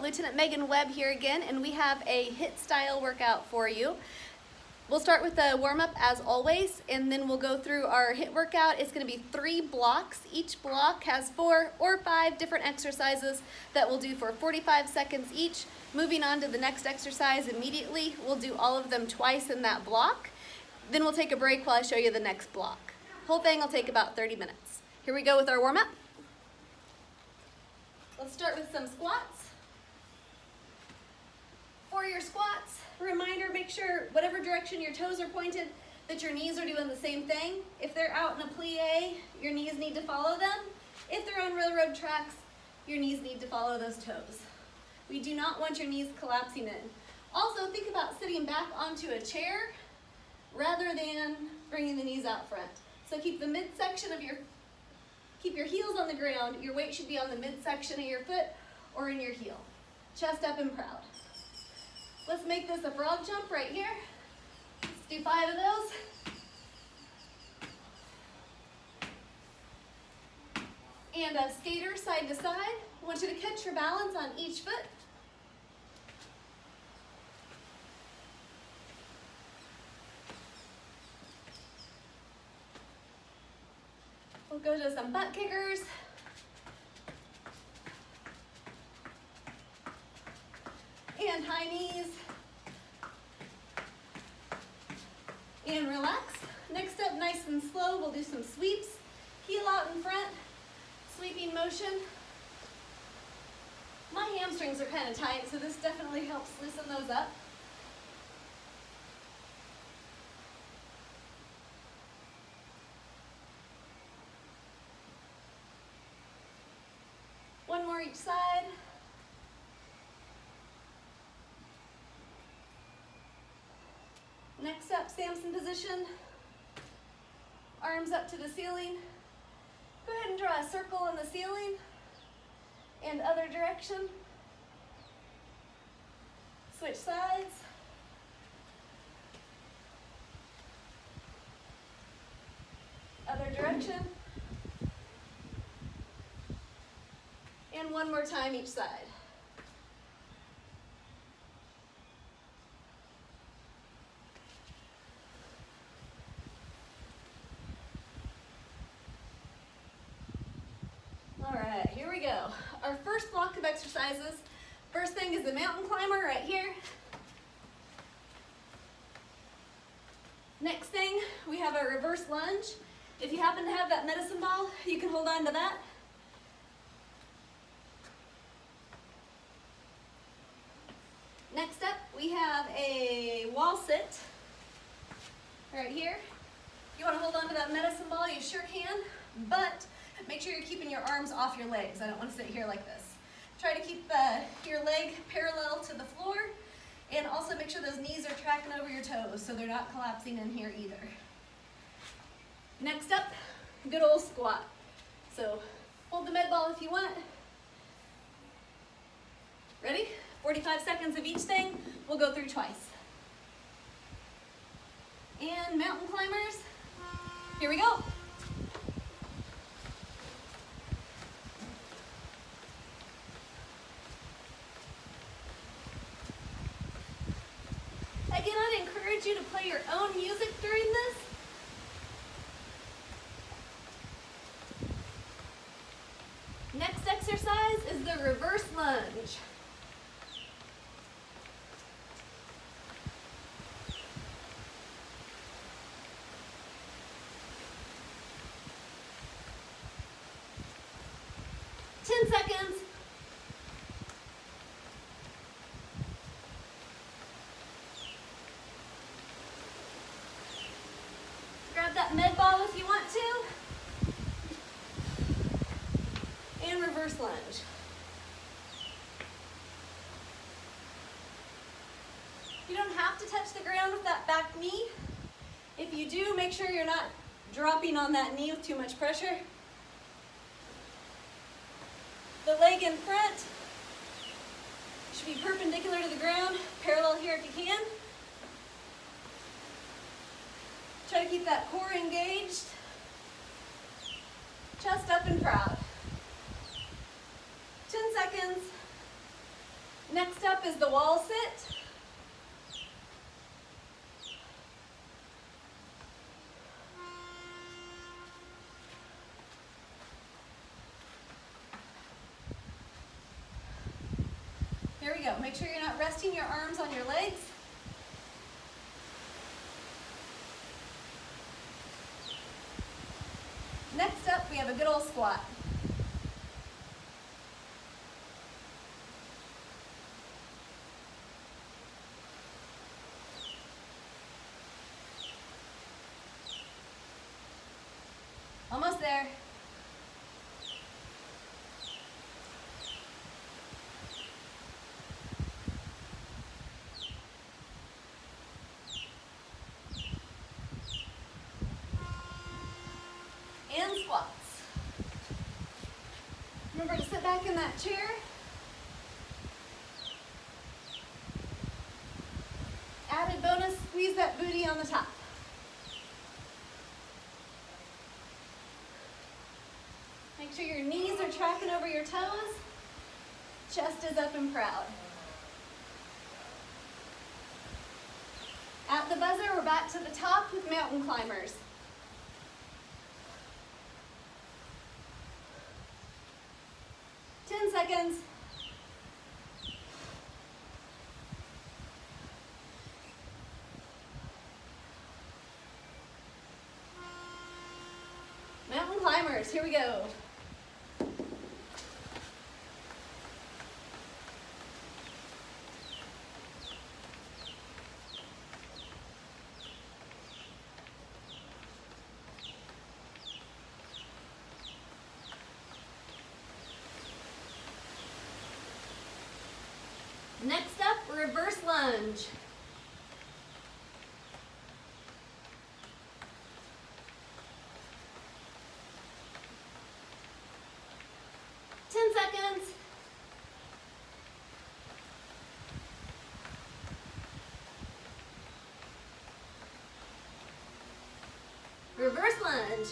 Lieutenant Megan Webb here again, and we have a HIIT style workout for you. We'll start with the warm-up as always, and then we'll go through our HIIT workout. It's going to be 3 blocks. Each block has 4 or 5 different exercises that we'll do for 45 seconds each. Moving on to the next exercise immediately. We'll do all of them twice in that block. Then we'll take a break while I show you the next block. Whole thing will take about 30 minutes. Here we go with our warm-up. Let's start with some squats. For your squats, reminder, make sure whatever direction your toes are pointed, that your knees are doing the same thing. If they're out in a plie, your knees need to follow them. If they're on railroad tracks, your knees need to follow those toes. We do not want your knees collapsing in. Also, think about sitting back onto a chair rather than bringing the knees out front. So keep the midsection of keep your heels on the ground. Your weight should be on the midsection of your foot or in your heel. Chest up and proud. Let's make this a frog jump right here. Let's do 5 of those. And a skater side to side. I want you to catch your balance on each foot. We'll go to some butt kickers. And high knees. And relax. Next up, nice and slow, we'll do some sweeps. Heel out in front, sweeping motion. My hamstrings are kind of tight, so this definitely helps loosen those up. One more each side. Next up, Samson position. Arms up to the ceiling. Go ahead and draw a circle on the ceiling and other direction. Switch sides. Other direction. And one more time each side. All right, here we go. Our first block of exercises. First thing is the mountain climber right here. Next thing, we have a reverse lunge. If you happen to have that medicine ball, you can hold on to that. Next up, we have a wall sit right here. You want to hold on to that medicine ball, you sure can, but make sure you're keeping your arms off your legs. I don't want to sit here like this. Try to keep your leg parallel to the floor, and also make sure those knees are tracking over your toes so they're not collapsing in here either. Next up, good old squat. So hold the med ball if you want. Ready? 45 seconds of each thing. We'll go through twice. And mountain climbers. Here we go. Again, I'd encourage you to play your own music during this. Next exercise is the reverse lunge. Seconds. Grab that med ball if you want to. And reverse lunge. You don't have to touch the ground with that back knee. If you do, make sure you're not dropping on that knee with too much pressure. The leg in front should be perpendicular to the ground, parallel here if you can. Try to keep that core engaged. Chest up and proud. 10 seconds. Next up is the wall sit. Here we go. Make sure you're not resting your arms on your legs. Next up, we have a good old squat. Almost there. And squats. Remember to sit back in that chair. Added bonus, squeeze that booty on the top. Make sure your knees are tracking over your toes. Chest is up and proud. At the buzzer, we're back to the top with mountain climbers. Seconds. Mountain climbers, here we go. Next up, reverse lunge. Seconds. Reverse lunge.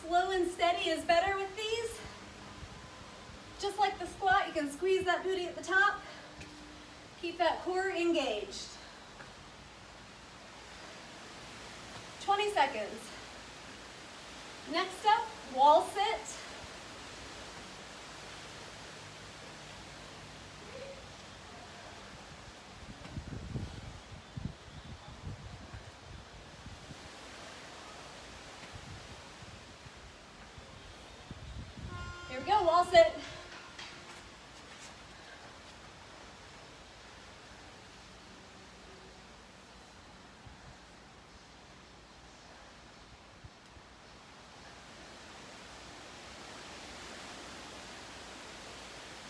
Slow and steady is better with these. Just like the squat, you can squeeze that booty at the top. Keep that core engaged. 20 seconds. Next up, wall sit. Here we go, wall sit.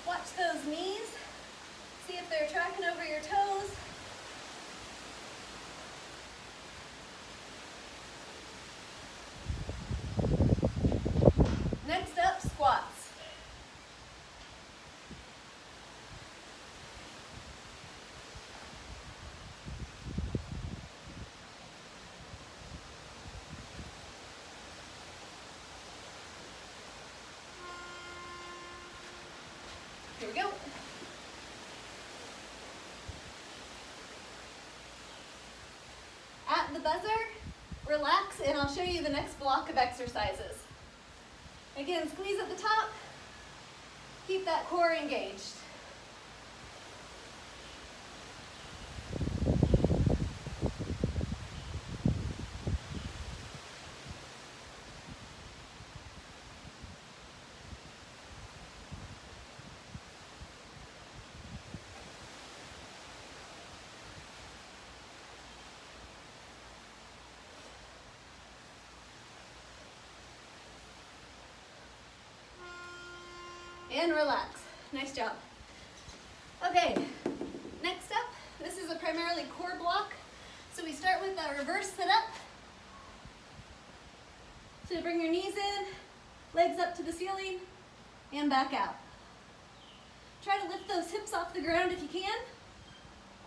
Watch those knees. See if they're tracking over your toes. Next up, squats. Here we go. At the buzzer, relax, and I'll show you the next block of exercises. Again, squeeze at the top, keep that core engaged. And relax. Nice job. Okay, next up, this is a primarily core block. So we start with a reverse sit-up. So bring your knees in, legs up to the ceiling, and back out. Try to lift those hips off the ground if you can.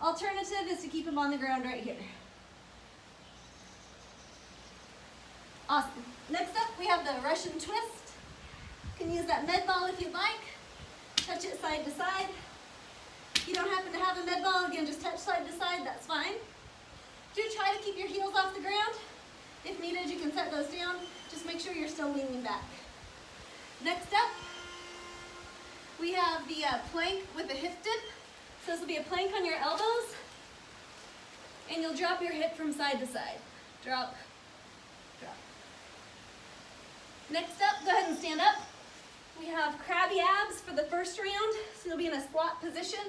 Alternative is to keep them on the ground right here. Awesome. Next up, we have the Russian twist. You can use that med ball if you'd like. Touch it side to side. If you don't happen to have a med ball, again, just touch side to side, that's fine. Do try to keep your heels off the ground. If needed, you can set those down. Just make sure you're still leaning back. Next up, we have the plank with the hip dip. So this will be a plank on your elbows, and you'll drop your hip from side to side. Drop, drop. Next up, go ahead and stand up. We have crabby abs for the first round, so you'll be in a squat position.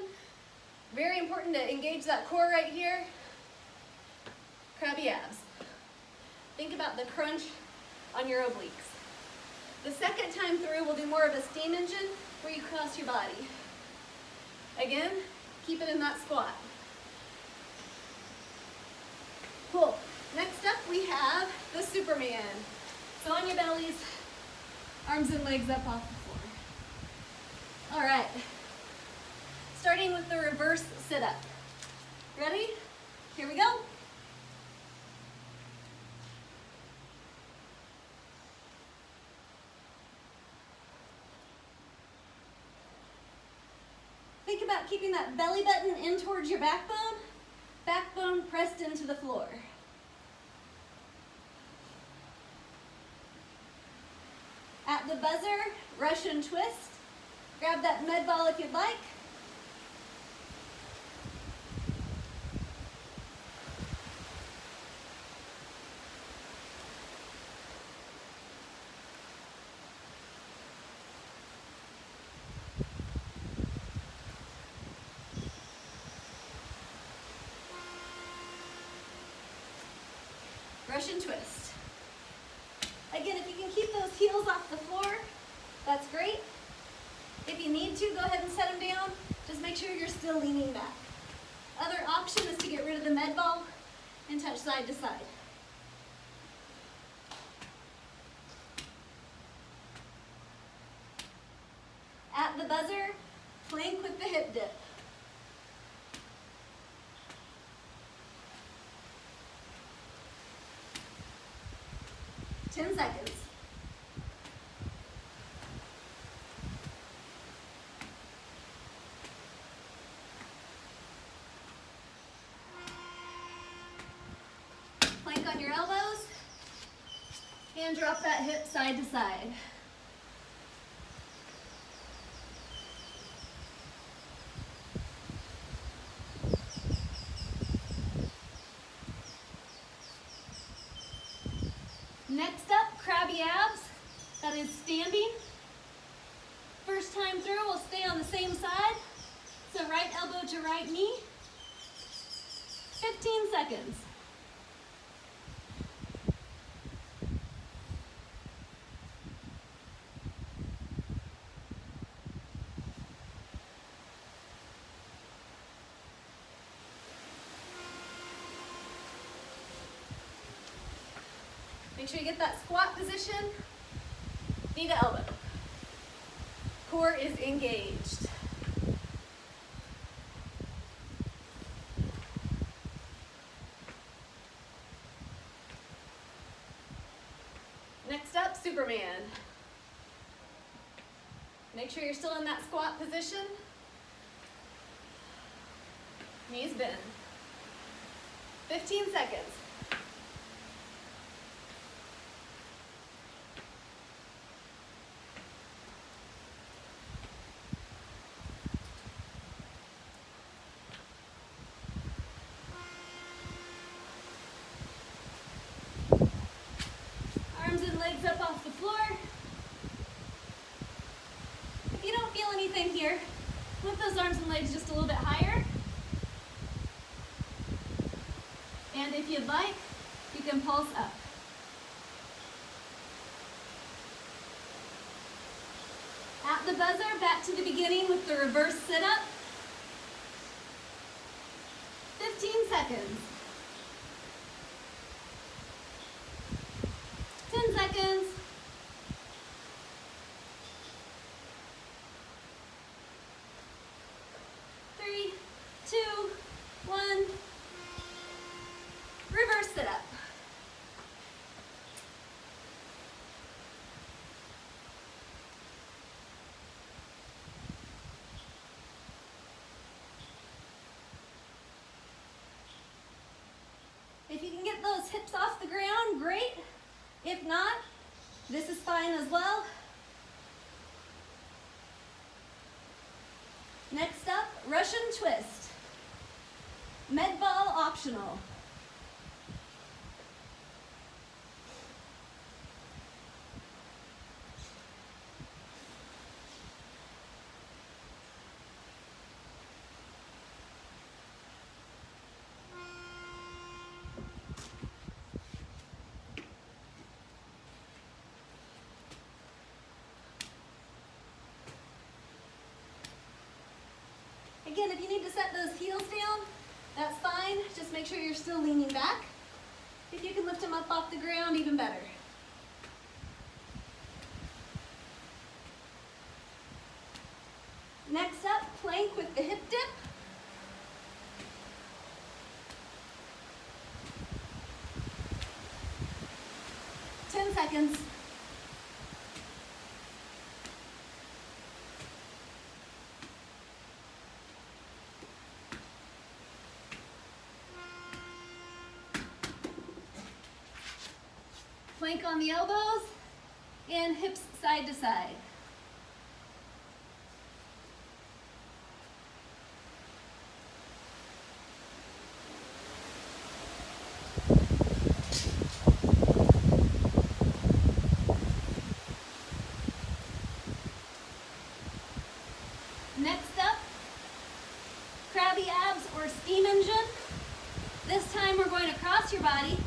Very important to engage that core right here. Crabby abs. Think about the crunch on your obliques. The second time through, we'll do more of a steam engine where you cross your body. Again, keep it in that squat. Cool. Next up, we have the Superman. So on your bellies, arms and legs up off the floor. All right. Starting with the reverse sit-up. Ready? Here we go. Think about keeping that belly button in towards your backbone pressed into the floor. At the buzzer, Russian twist. Grab that med ball if you'd like. Russian twist. Again, if you can keep those heels off the floor, that's great. If you need to, go ahead and set them down. Just make sure you're still leaning back. Other option is to get rid of the med ball and touch side to side. At the buzzer, plank with the hip dip. Ten seconds. Plank on your elbows and drop that hip side to side. Next up, crabby abs. That is standing. First time through, we'll stay on the same side. So right elbow to right knee. 15 seconds. Make sure you get that squat position, knee to elbow. Core is engaged. Next up, Superman. Make sure you're still in that squat position. Knees bend. 15 seconds. Legs up off the floor. If you don't feel anything here, lift those arms and legs just a little bit higher. And if you'd like, you can pulse up. At the buzzer, back to the beginning with the reverse sit-up. 15 seconds. 10 seconds. 3, 2, 1. can get those hips off the ground, great. If not, this is fine as well. Next up, Russian twist. Med ball optional. Again, if you need to set those heels down, that's fine. Just make sure you're still leaning back. If you can lift them up off the ground, even better. Next up, plank with the hip dip. Seconds. Plank on the elbows and hips side to side. Next up, crabby abs or steam engine. This time we're going to cross your body.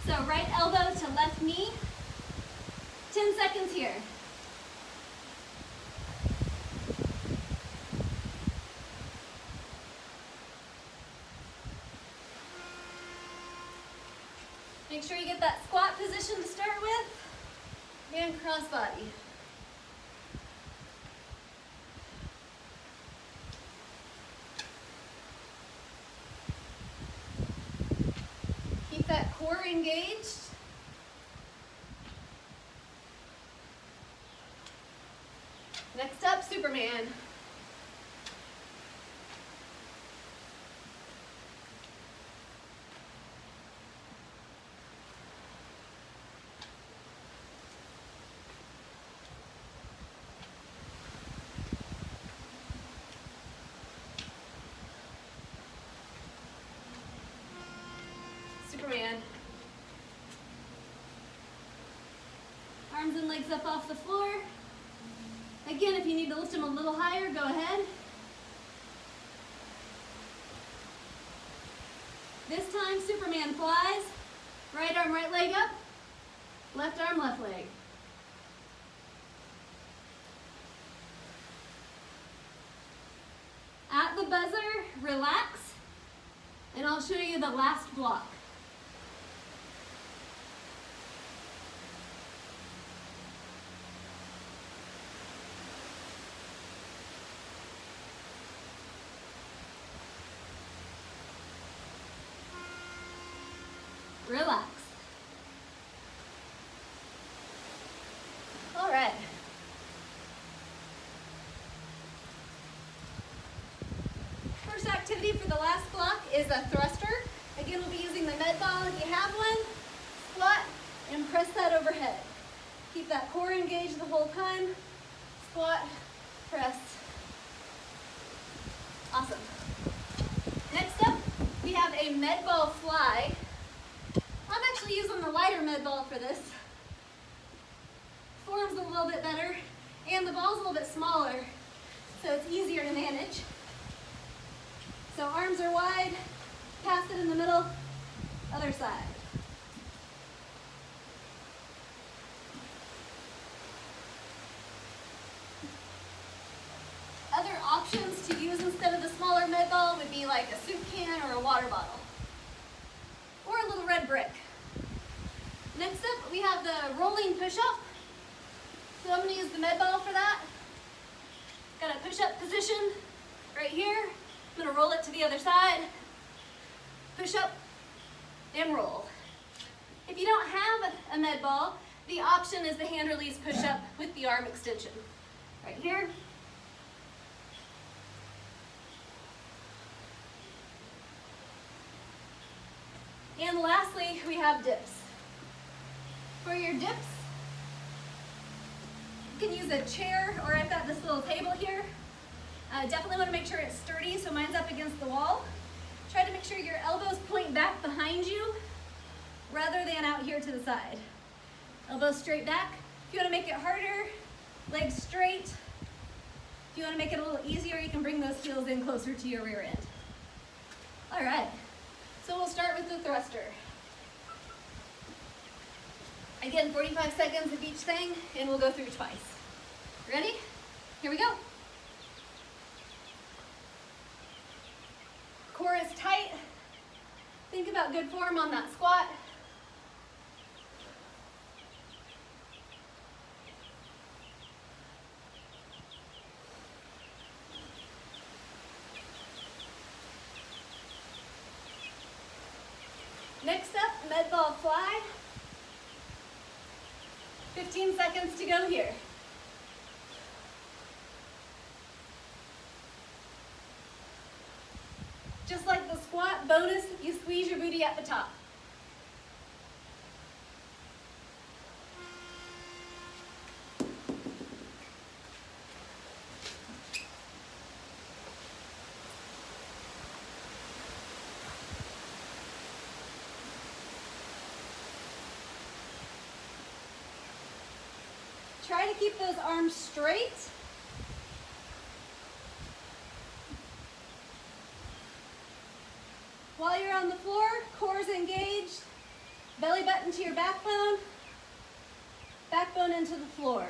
So right elbow to left knee. 10 seconds here. Make sure you get that squat position to start with and cross body. Keep that core engaged. Next up, Superman. Superman. Arms and legs up off the floor. Again, if you need to lift them a little higher, go ahead. This time, Superman flies. Right arm, right leg up. Left arm, left leg. At the buzzer, relax, and I'll show you the last block. Relax. All right. First activity for the last block is a thruster. Again, we'll be using the med ball if you have one. Squat and press that overhead. Keep that core engaged the whole time. Squat, press. Awesome. Next up, we have a med ball fly. I'm actually using the lighter med ball for this. Form's a little bit better, and the ball's a little bit smaller, so it's easier to manage. So arms are wide, pass it in the middle, other side. Other options to use instead of the smaller med ball would be like a soup can or a water bottle, or a little red brick. Next up, we have the rolling push-up. So I'm going to use the med ball for that. Got a push-up position right here. I'm going to roll it to the other side. Push up and roll. If you don't have a med ball, the option is the hand release push-up with the arm extension. Right here. And lastly, we have dips. For your dips, you can use a chair, or I've got this little table here. Definitely want to make sure it's sturdy, so mine's up against the wall. Try to make sure your elbows point back behind you rather than out here to the side. Elbows straight back. If you want to make it harder, legs straight. If you want to make it a little easier, you can bring those heels in closer to your rear end. All right, so we'll start with the thruster. Again, 45 seconds of each thing, and we'll go through twice. Ready? Here we go. Core is tight. Think about good form on that squat. Next up, med ball fly. 15 seconds to go here. Just like the squat, bonus, you squeeze your booty at the top. Try to keep those arms straight. While you're on the floor, core's engaged, belly button to your backbone into the floor.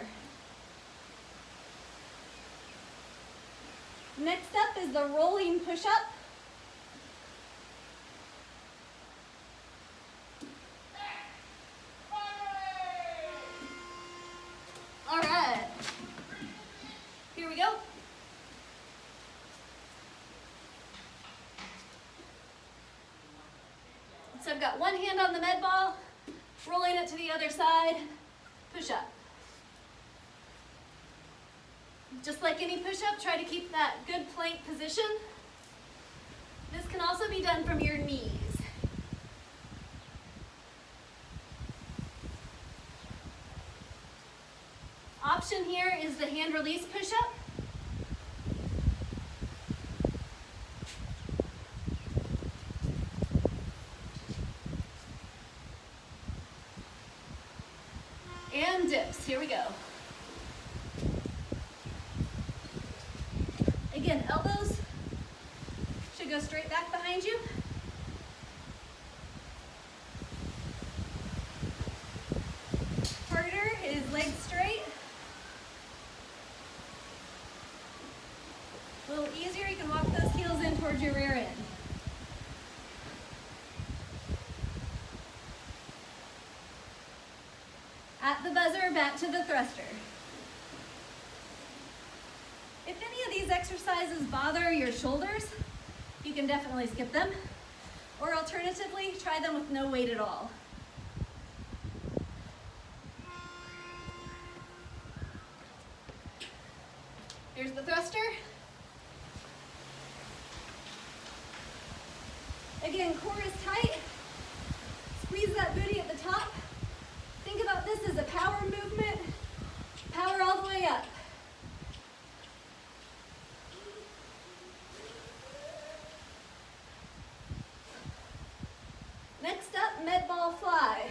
Next up is the rolling push-up. All right, here we go. So I've got one hand on the med ball, rolling it to the other side, push up. Just like any push up, try to keep that good plank position. This can also be done from your knees. Option here is the hand release push up. And dips, here we go. Again, elbows should go straight back behind you. Harder is legs straight. A little easier, you can walk those heels in towards your rear end. At the buzzer, back to the thruster. If any of these exercises bother your shoulders, you can definitely skip them. Or alternatively, try them with no weight at all. Here's the thruster. Again, core is tight. Squeeze that booty at the top. Think about this as a power movement. Power all the way up. Next up, med ball fly.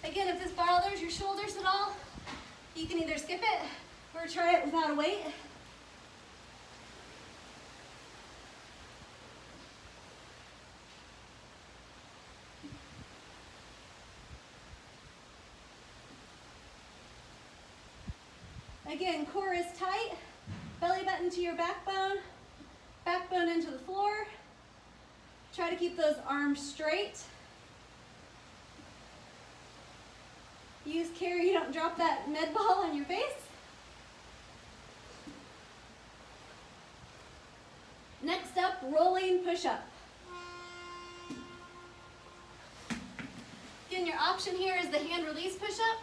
Again, if this bothers your shoulders at all, you can either skip it or try it without a weight. Again, core is tight, belly button to your backbone, backbone into the floor. Try to keep those arms straight. Use care you don't drop that med ball on your face. rolling push-up. Again, your option here is the hand release push-up.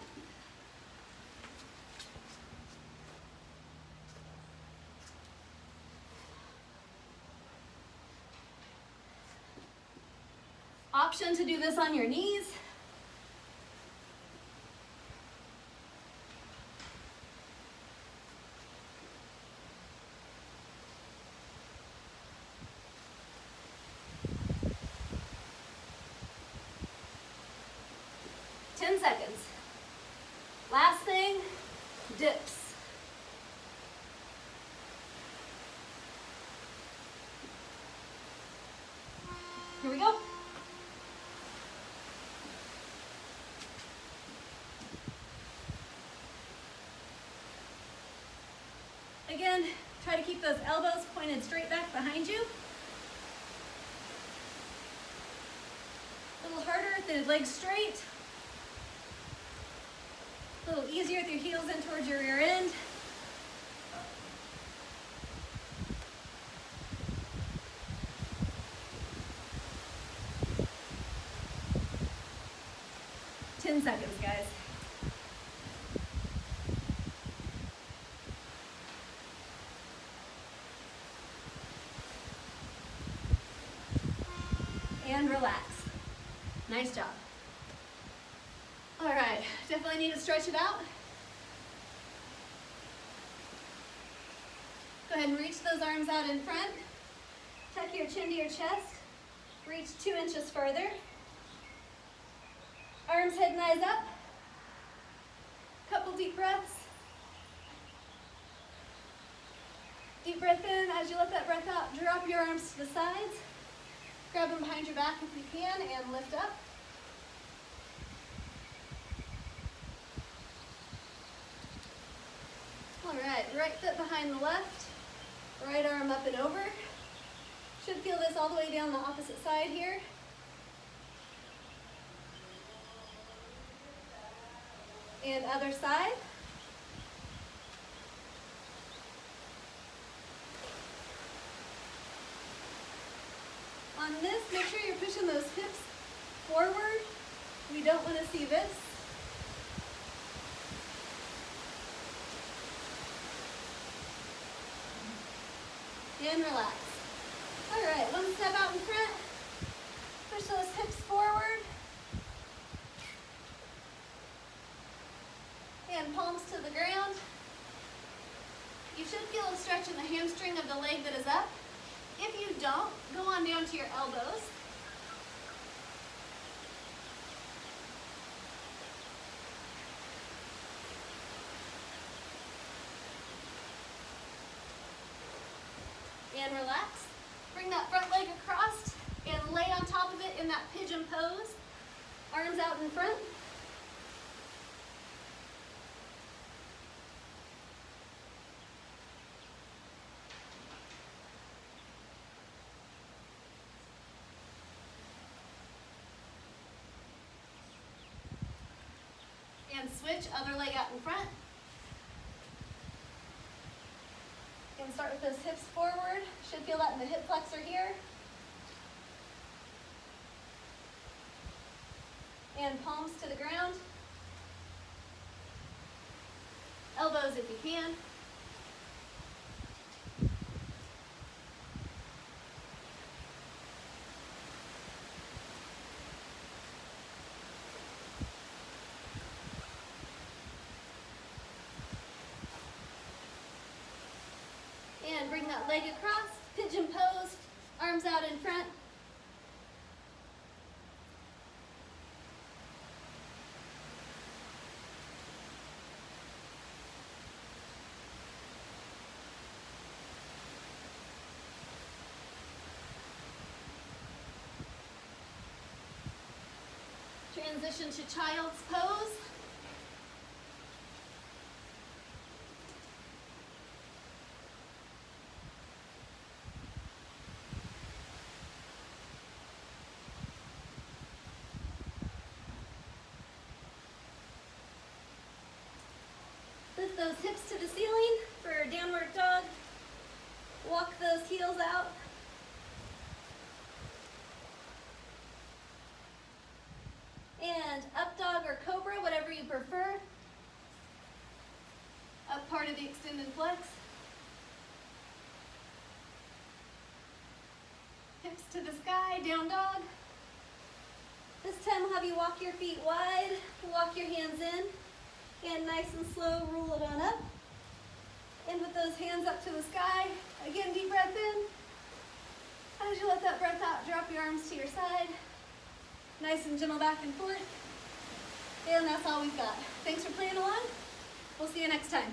Option to do this on your knees. Seconds. Last thing, dips. Here we go. Again, try to keep those elbows pointed straight back behind you. A little harder with the legs straight. A little easier with your heels in towards your rear end. Ten seconds, guys. And relax. Nice job. All right, definitely need to stretch it out. Go ahead and reach those arms out in front. Tuck your chin to your chest. Reach 2 inches further. Arms, head, and eyes up. Couple deep breaths. Deep breath in. As you let that breath out, drop your arms to the sides. Grab them behind your back if you can and lift up. All right foot behind the left, right arm up and over. Should feel this all the way down the opposite side here. And other side. On this, make sure you're pushing those hips forward. We don't want to see this. And relax. All right, one step out in front. Push those hips forward. And palms to the ground. You should feel a stretch in the hamstring of the leg that is up. If you don't, go on down to your elbows. And relax. Bring that front leg across and lay on top of it in that pigeon pose. Arms out in front. And switch, other leg out in front. And start with those hips forward. Should feel that in the hip flexor here. And palms to the ground. Elbows if you can. And bring that leg across, pigeon pose, arms out in front. Transition to child's pose. Lift those hips to the ceiling for downward dog. Walk those heels out. you prefer. Up part of the extended flex. Hips to the sky, down dog. This time we'll have you walk your feet wide, walk your hands in, and nice and slow roll it on up. And with those hands up to the sky, again, deep breath in. As you let that breath out, drop your arms to your side. Nice and gentle back and forth. And that's all we've got. Thanks for playing along. We'll see you next time.